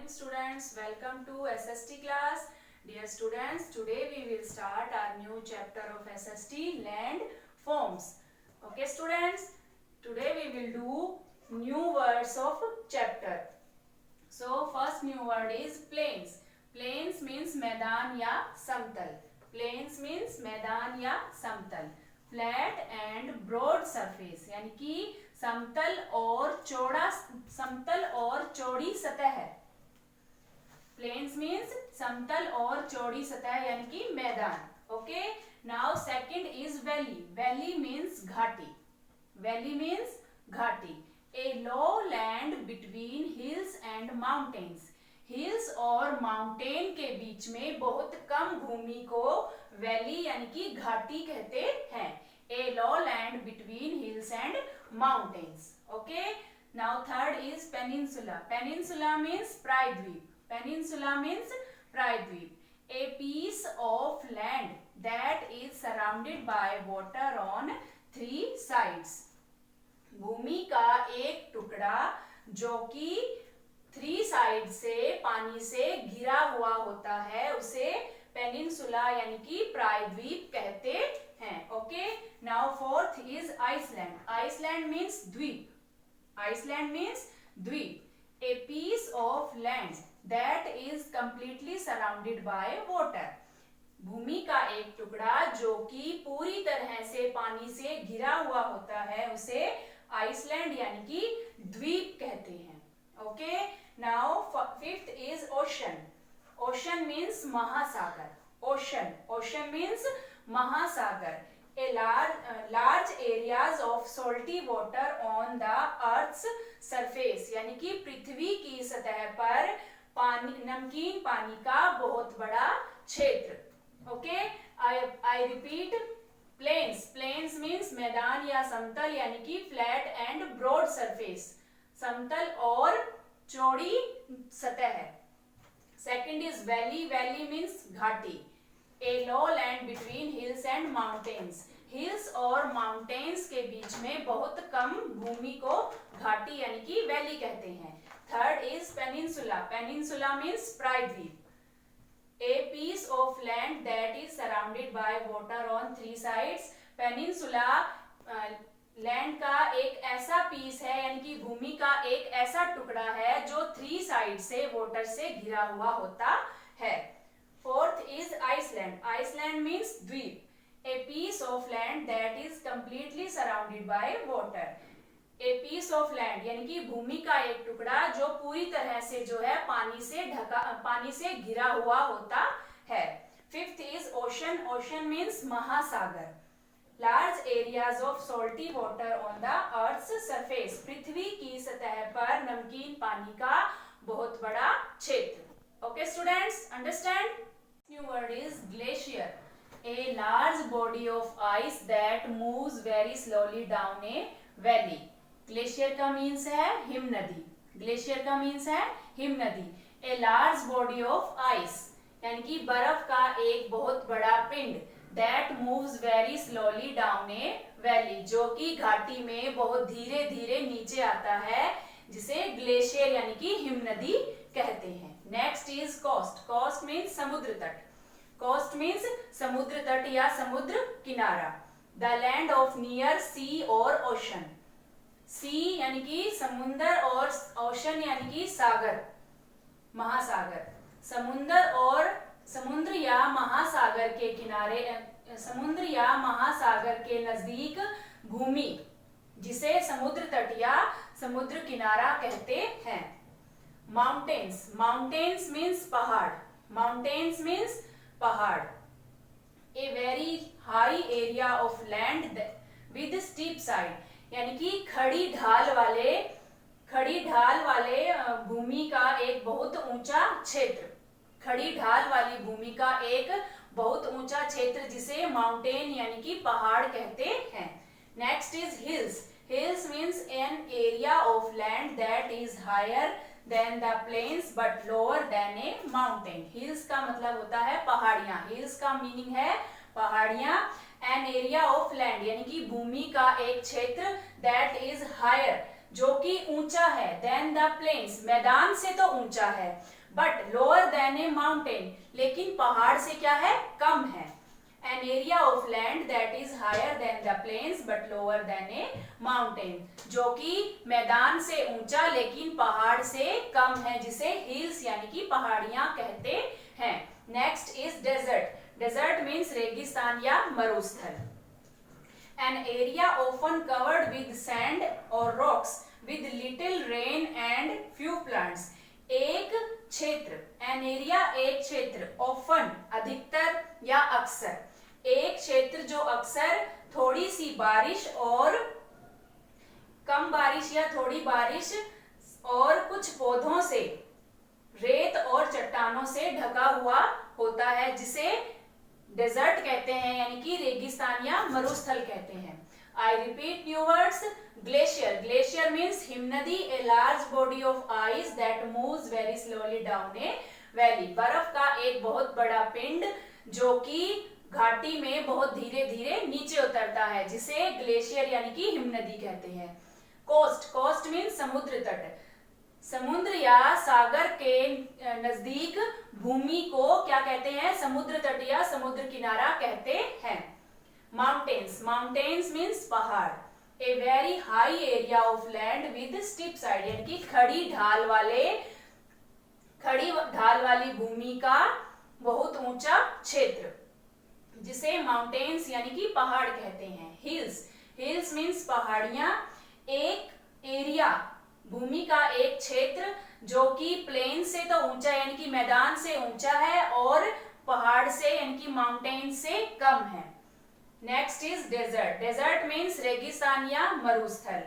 morning students, welcome to SST class. Dear students, today we will start our new chapter of SST, land forms. Okay students, today we will do new words of chapter. So first new word is plains. Plains means मैदान या समतल. Plains means मैदान या समतल. Flat and broad surface यानी कि समतल और चौड़ी सतह है. प्लेन्स मीन्स समतल और चौड़ी सतह यानी कि मैदान. Okay, now second is valley. Valley means घाटी. वैली मीन्स घाटी. A low land between hills and mountains. Hills और माउंटेन के बीच में बहुत कम भूमि को वैली यानी कि घाटी कहते हैं. A low land between hills and mountains. Okay, now third is peninsula. Peninsula means प्रायद्वीप. Peninsula means प्रायद्वीप. A piece of land that is surrounded by water on three sides. भूमि का एक टुकड़ा जो कि 3 साइड से पानी से घिरा हुआ होता है उसे पेनिनसुला यानी कि प्रायद्वीप कहते हैं. Okay, now fourth is island. Island means द्वीप. आइसलैंड मीन्स द्वीप. A piece of land that is completely surrounded by water. भूमि का एक टुकड़ा जो कि पूरी तरह से पानी से घिरा हुआ होता है उसे आइसलैंड यानी कि द्वीप कहते हैं. Okay, now fifth is ocean. Ocean means महासागर. ओशन मीन्स महासागर. A large areas of salty water on the earth's surface यानी कि पृथ्वी की सतह पर नमकीन पानी का बहुत बड़ा क्षेत्र. Okay, I repeat, plains. Plains means मैदान या समतल यानी कि फ्लैट एंड ब्रॉड सरफेस. समतल और चौड़ी सतह. Second is valley. Valley means घाटी. A low land between hills and mountains. Hills और माउंटेन्स के बीच में बहुत कम भूमि को घाटी यानी कि वैली कहते हैं. Third is peninsula. Peninsula means प्रायद्वीप. A piece of land that is surrounded by water on 3 sides. Peninsula land का एक ऐसा पीस है यानी कि भूमि का एक ऐसा टुकड़ा है जो 3 साइड से वाटर से घिरा हुआ होता है. Fourth is Iceland. Iceland means द्वीप. A piece of land that is completely surrounded by water. A piece of land यानी कि भूमि का एक टुकड़ा जो पूरी तरह से जो है पानी से घिरा हुआ होता है. Fifth is ocean. Ocean means महासागर. Large areas of salty water on the earth's surface. पृथ्वी की सतह पर नमकीन पानी का बहुत बड़ा क्षेत्र. Okay students, understand? New word is glacier. A large body of ice that moves very slowly down a valley. Glacier का मीन्स है हिमनदी. ग्लेशियर का मीन्स है हिमनदी. A large body of ice यानी कि बर्फ का एक बहुत बड़ा पिंड. That moves very slowly down a valley जो कि घाटी में बहुत धीरे धीरे नीचे आता है जिसे ग्लेशियर यानी कि हिमनदी कहते हैं. Next is coast. Coast means समुद्र तट. कोस्ट मीन्स समुद्र तट या समुद्र किनारा. The land of near sea और ओशन. सी यानी कि समुद्र और ओशन यानी कि सागर, महासागर. समुद्र या महासागर के किनारे, समुद्र या महासागर के नजदीक भूमि जिसे समुद्र तट या समुद्र किनारा कहते हैं. माउंटेन्स. माउंटेन्स मीन्स पहाड़. माउंटेन्स मीन्स पहाड़. A very high area of land with steep side यानी कि खड़ी ढाल वाले भूमि का एक बहुत ऊंचा क्षेत्र. खड़ी ढाल वाली भूमि का एक बहुत ऊंचा क्षेत्र जिसे माउंटेन यानी कि पहाड़ कहते हैं. Next is hills. Hills means an area of land that is higher than the plains but lower than a mountain. Hills का मतलब होता है पहाड़ियां. Hills का मीनिंग है पहाड़ियां. An area of land यानी कि भूमि का एक क्षेत्र that is higher जो कि ऊंचा है, देन द प्लेन्स, मैदान से तो ऊंचा है, but lower than a mountain, लेकिन पहाड़ से क्या है, कम है। An area of land that is higher than the plains but lower than a mountain, जो कि मैदान से ऊंचा लेकिन पहाड़ से कम है, जिसे हिल्स यानी कि पहाड़ियां कहते हैं। Next is desert. Desert means रेगिस्तान या मरुस्थल। An area often covered with sand or rocks with little rain and few plants. एक क्षेत्र, an area एक क्षेत्र, often अधिकतर या अक्सर, एक क्षेत्र जो अक्सर थोड़ी सी बारिश और कम बारिश या थोड़ी बारिश और कुछ पौधों से, रेत और चट्टानों से ढका हुआ होता है, जिसे डेजर्ट कहते हैं, यानी कि रेगिस्तान या मरुस्थल कहते हैं। I repeat new words. Glacier, glacier means हिमनदी, a large body of ice that moves very slowly down a valley, बर्फ का एक बहुत बड़ा पिंड जो कि घाटी में बहुत धीरे धीरे नीचे उतरता है, जिसे ग्लेशियर यानी कि हिमनदी कहते हैं। कोस्ट, कोस्ट मीन्स समुद्र तट, समुद्र या सागर के नजदीक भूमि को क्या कहते हैं, समुद्र तट या समुद्र किनारा कहते हैं। माउंटेन्स, माउंटेन्स मीन्स पहाड़, a very high area of land with steep side, यानी कि खड़ी ढाल वाली भूमि का बहुत ऊंचा क्षेत्र, जिसे माउंटेन्स यानी कि पहाड़ कहते हैं। हिल्स, हिल्स मीन्स पहाड़ियां, एक एरिया भूमि का एक क्षेत्र जो कि प्लेन से तो ऊंचा यानी कि मैदान से ऊंचा है और पहाड़ से यानी कि माउंटेन से कम है। Next is desert. Desert means रेगिस्तान या मरुस्थल,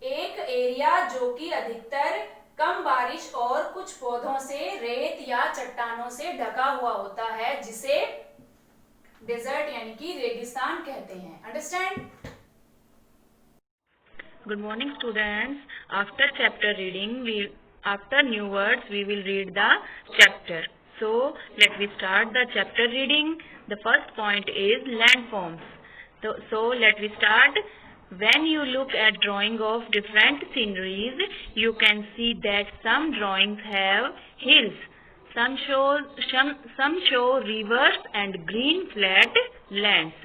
एक एरिया जो कि अधिकतर कम बारिश और कुछ पौधों से, रेत या चट्टानों से ढका हुआ होता है, जिसे डेजर्ट यानी कि रेगिस्तान कहते हैं। Understand? Good morning, students. After chapter reading, after new words, we will read the chapter. So, let me start the chapter reading. The first point is landforms. So, let me start. When you look at drawing of different sceneries, you can see that some drawings have hills. Some show rivers and green flat lands.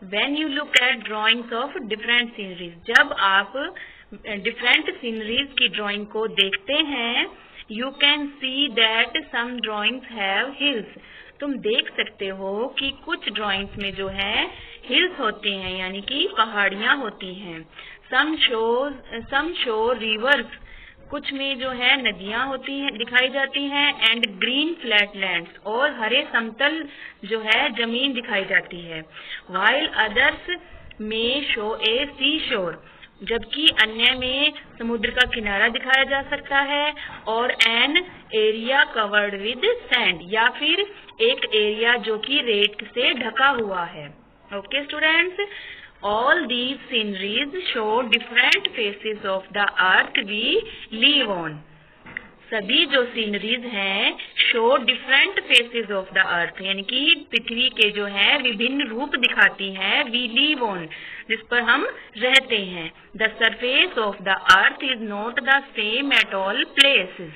When you look at drawings of different sceneries, जब आप different sceneries की drawing को देखते हैं, you can see that some drawings have hills. तुम देख सकते हो कि कुछ drawings में जो है hills होते हैं, यानी कि पहाड़ियाँ होती हैं। Some show rivers, कुछ में जो है नदियाँ होती हैं, दिखाई जाती हैं, एंड ग्रीन फ्लैट लैंड्स, और हरे समतल जो है जमीन दिखाई जाती है। वाइल अदर्स में शो ए सी शोर, जबकि अन्य में समुद्र का किनारा दिखाया जा सकता है, और an area covered with sand, या फिर एक एरिया जो कि रेत से ढका हुआ है। Okay students, all these sceneries show different faces of the earth we live on. सभी जो सीनरीज हैं show different phases of the अर्थ, यानी कि पृथ्वी के जो है विभिन्न रूप दिखाती हैं, वी लीव ऑन, जिस पर हम रहते हैं। The surface of the earth is not the same at all places,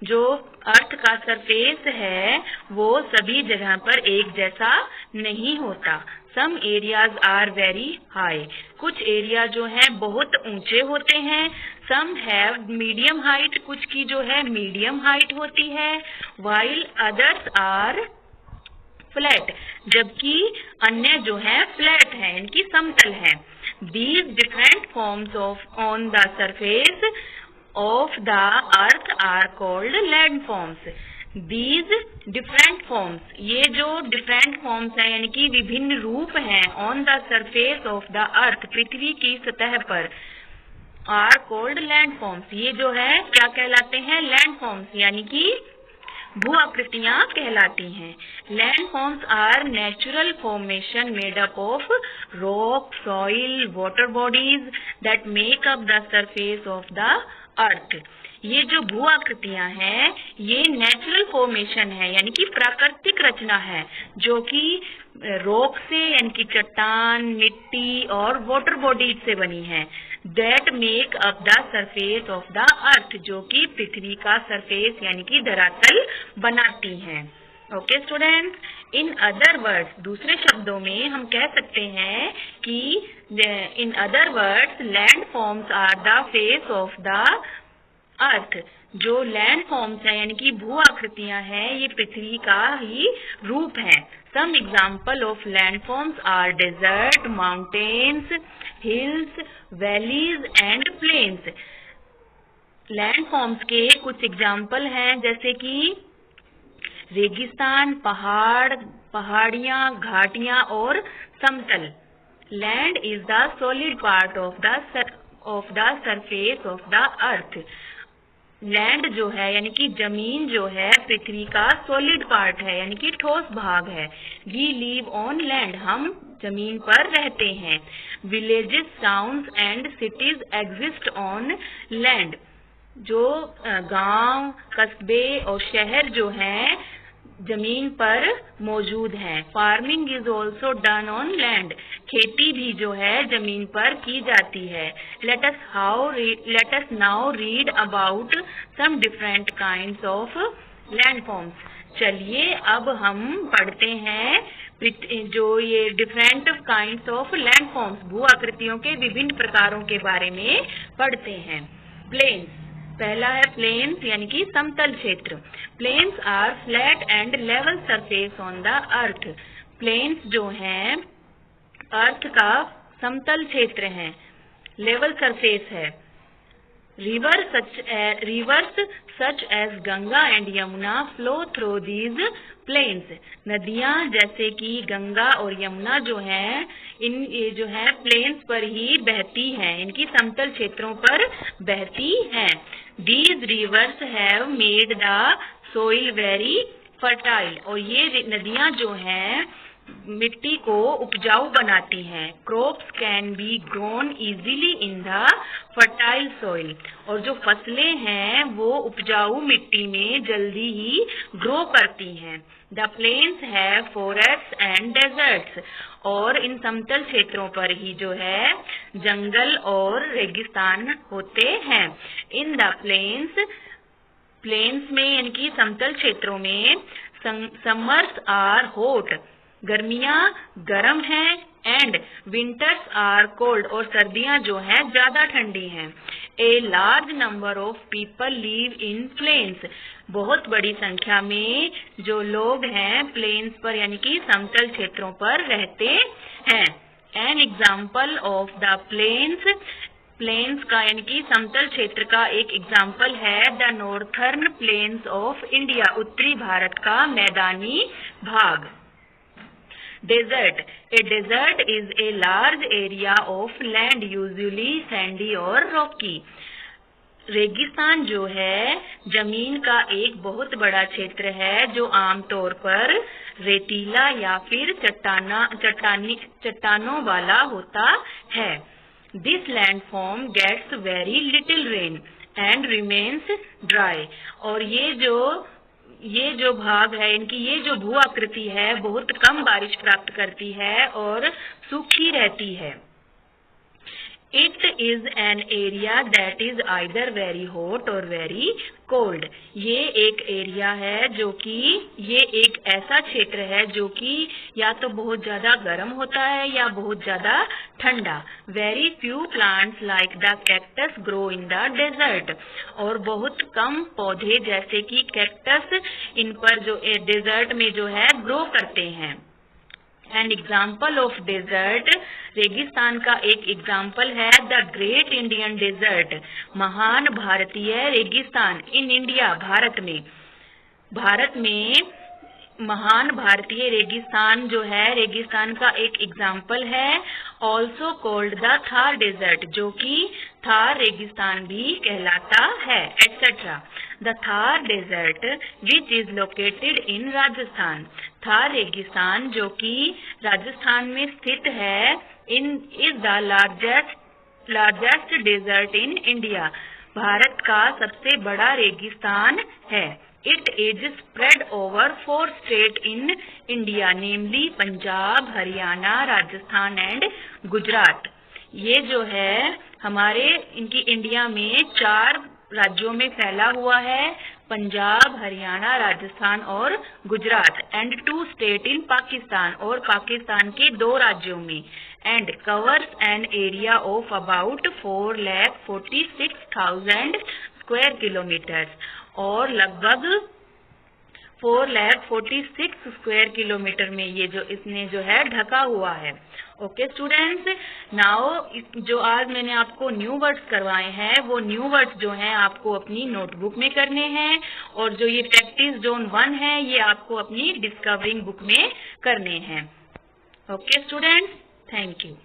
जो अर्थ का सरफेस है वो सभी जगह पर एक जैसा नहीं होता। Some areas are very high, कुछ एरिया जो है बहुत ऊंचे होते हैं। सम हैव मीडियम हाइट, कुछ की जो है मीडियम हाइट होती है। वाइल अदर्स आर फ्लैट, जबकि अन्य जो है फ्लैट है, इनकी समतल है। These different forms of on the surface of the earth are called landforms. These different forms, ये जो different forms हैं यानी कि विभिन्न रूप हैं on the surface of the earth, पृथ्वी की सतह पर, are called landforms. ये जो है क्या कहलाते हैं? landforms, यानी कि भू आकृतियां कहलाती हैं। landforms are natural formation made up of rock, soil, water bodies that make up the surface of the अर्थ। ये जो भू आकृतियां हैं ये नेचुरल फॉर्मेशन है, यानी कि प्राकृतिक रचना है, जो कि रॉक से यानी कि चट्टान, मिट्टी और वाटर बॉडीज से बनी है। That make up the surface of the earth, जो कि पृथ्वी का सरफेस यानी कि धरातल बनाती हैं। Okay students, in other words, दूसरे शब्दों में हम कह सकते हैं कि in other words land forms are the face of the earth. जो लैंड फॉर्म्स है यानी कि भू आकृतियां हैं, ये पृथ्वी का ही रूप है। Some example of land forms are desert, mountains, hills, valleys and plains. Land forms के कुछ एग्जाम्पल हैं जैसे कि रेगिस्तान, पहाड़, पहाड़ियां, घाटियां और समतल। Land is the solid part of the surface of the earth. Land जो है यानी कि जमीन जो है पृथ्वी का सॉलिड पार्ट है यानी कि ठोस भाग है। वी लिव ऑन लैंड, हम जमीन पर रहते हैं। Villages, towns and cities exist on land. जो गांव, कस्बे और शहर जो हैं जमीन पर मौजूद हैं। Farming is also done on land, खेती भी जो है जमीन पर की जाती है। Let us now read about some different kinds of land forms. चलिए अब हम पढ़ते हैं जो ये different kinds of land forms, भू आकृतियों के विभिन्न प्रकारों के बारे में पढ़ते हैं। प्लेन्स, पहला है प्लेन्स यानी कि समतल क्षेत्र। Plains are flat and level surface on the earth. Plains जो हैं अर्थ का समतल क्षेत्र है, लेवल सरफेस है। Rivers such as Ganga and Yamuna flow through these plains. नदियां जैसे कि गंगा और यमुना जो हैं ये जो है प्लेन्स पर ही बहती हैं, इनकी समतल क्षेत्रों पर बहती हैं। These rivers have made the soil very fertile, और ये नदियां जो हैं मिट्टी को उपजाऊ बनाती हैं। Crops can be grown easily in the fertile soil, और जो फसलें हैं वो उपजाऊ मिट्टी में जल्दी ही ग्रो करती हैं। The plains have forests and deserts, और इन समतल क्षेत्रों पर ही जो है जंगल और रेगिस्तान होते हैं। इन द प्लेन्स में यानी कि समतल क्षेत्रों में समर्स आर हॉट, गर्मियां गर्म हैं, एंड विंटर्स आर कोल्ड, और सर्दियां जो हैं ज्यादा ठंडी हैं। A large number of people live in plains, बहुत बड़ी संख्या में जो लोग हैं प्लेन्स पर यानी कि समतल क्षेत्रों पर रहते हैं। An example of the plains का यानी कि समतल क्षेत्र का एक एग्जाम्पल है the northern plains of India, उत्तरी भारत का मैदानी भाग। Desert. A desert is a large area of land, usually sandy or rocky. रेगिस्तान जो है जमीन का एक बहुत बड़ा क्षेत्र है जो आमतौर पर रेतीला या फिर चट्टानों वाला होता है। This landform gets very little rain and remains dry. और ये जो भाग है इनकी ये जो भू आकृति है बहुत कम बारिश प्राप्त करती है और सूखी रहती है। It is an area that is either very hot or very cold. ये एक एरिया है जो कि ये एक ऐसा क्षेत्र है जो कि या तो बहुत ज्यादा गर्म होता है या बहुत ज्यादा ठंडा। Very few plants like the cactus grow in the desert. और बहुत कम पौधे जैसे कि कैक्टस इन पर जो डेजर्ट में जो है ग्रो करते हैं। एन एग्जाम्पल ऑफ डेजर्ट, रेगिस्तान का एक एग्जाम्पल है द ग्रेट इंडियन डेजर्ट, महान भारतीय रेगिस्तान। इन इंडिया, भारत में महान भारतीय रेगिस्तान जो है रेगिस्तान का एक एग्जाम्पल है। Also called the Thar desert, जो कि थार रेगिस्तान भी कहलाता है, etcetera. The Thar desert which is located in Rajasthan, Thar रेगिस्तान जो कि राजस्थान में स्थित है, is the largest desert in India, भारत का सबसे बड़ा रेगिस्तान है। It is spread over 4 states in India, namely Punjab, Haryana, Rajasthan and Gujarat. ये जो है हमारे इनकी इंडिया में 4 राज्यों में फैला हुआ है, पंजाब, हरियाणा, राजस्थान और Gujarat, and 2 state in Pakistan, और पाकिस्तान के 2 राज्यों में, and covers N area of about 4,46,000 square kilometre, और लगभग 4,46,000 स्क्वायर किलोमीटर में ये जो इसने जो है ढका हुआ है। ओके स्टूडेंट्स, नाउ जो आज मैंने आपको न्यू वर्ड्स करवाए हैं वो न्यू वर्ड्स जो हैं आपको अपनी नोटबुक में करने हैं, और जो ये प्रैक्टिस जोन 1 है ये आपको अपनी डिस्कवरिंग बुक में करने हैं। Okay students, thank you.